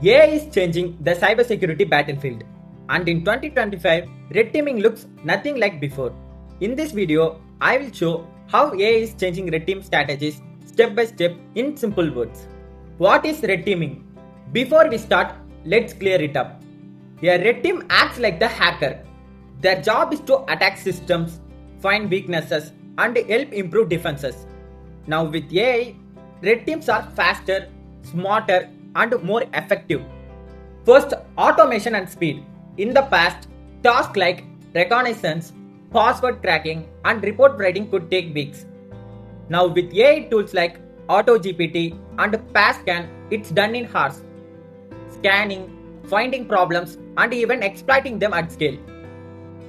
AI is changing the cybersecurity battlefield, and in 2025, red teaming looks nothing like before. In this video, I will show how AI is changing red team strategies step by step in simple words. What is red teaming? Before we start, let's clear it up. A red team acts like the hacker. Their job is to attack systems, find weaknesses, and help improve defenses. Now with AI, red teams are faster, smarter, and more effective. First, automation and speed. In the past, tasks like reconnaissance, password cracking, and report writing could take weeks. Now with AI tools like AutoGPT and PassScan, it's done in hours. Scanning, finding problems, and even exploiting them at scale.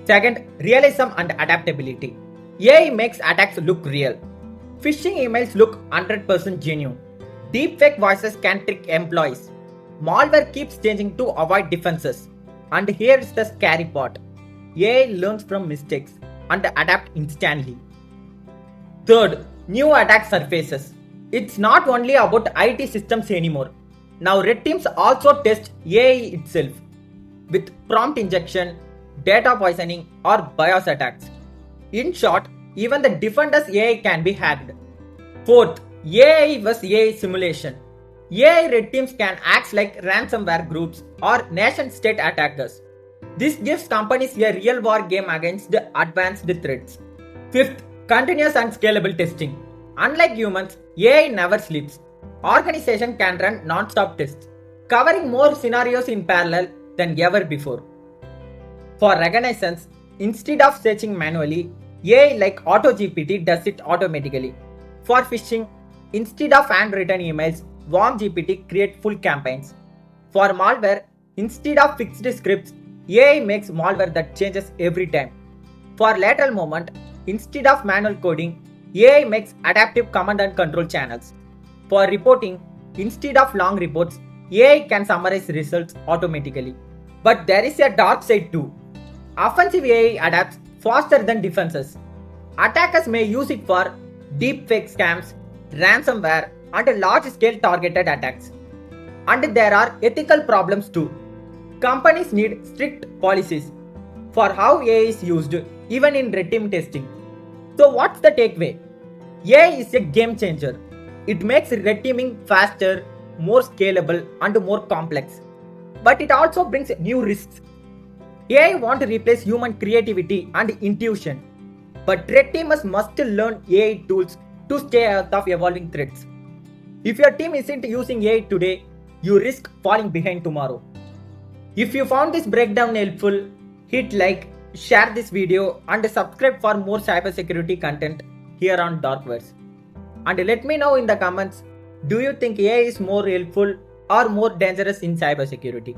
Second, realism and adaptability. AI makes attacks look real. Phishing emails look 100% genuine. Deepfake voices can trick employees. Malware keeps changing to avoid defenses. And here's the scary part. AI learns from mistakes and adapts instantly. Third, new attack surfaces. It's not only about IT systems anymore. Now red teams also test AI itself with prompt injection, data poisoning, or BIOS attacks. In short, even the defender's AI can be hacked. Fourth, AI vs AI simulation. AI red teams can act like ransomware groups or nation-state attackers. This gives companies a real war game against the advanced threats. Fifth, continuous and scalable testing. Unlike humans, AI never sleeps. Organization can run non-stop tests, covering more scenarios in parallel than ever before. For reconnaissance, instead of searching manually, AI like AutoGPT does it automatically. For phishing, instead of handwritten emails, WarmGPT creates full campaigns. For malware, instead of fixed scripts, AI makes malware that changes every time. For lateral movement, instead of manual coding, AI makes adaptive command and control channels. For reporting, instead of long reports, AI can summarize results automatically. But there is a dark side too. Offensive AI adapts faster than defenses. Attackers may use it for deepfake scams, ransomware, and large-scale targeted attacks. And there are ethical problems too. Companies need strict policies for how AI is used, even in red team testing. So what's the takeaway? AI is a game changer. It makes red teaming faster, more scalable, and more complex. But it also brings new risks. AI won't replace human creativity and intuition. But red teamers must learn AI tools to stay ahead of evolving threats. If your team isn't using AI today, you risk falling behind tomorrow. If you found this breakdown helpful, hit like, share this video, and subscribe for more cybersecurity content here on DarkVerz. And let me know in the comments, do you think AI is more helpful or more dangerous in cybersecurity?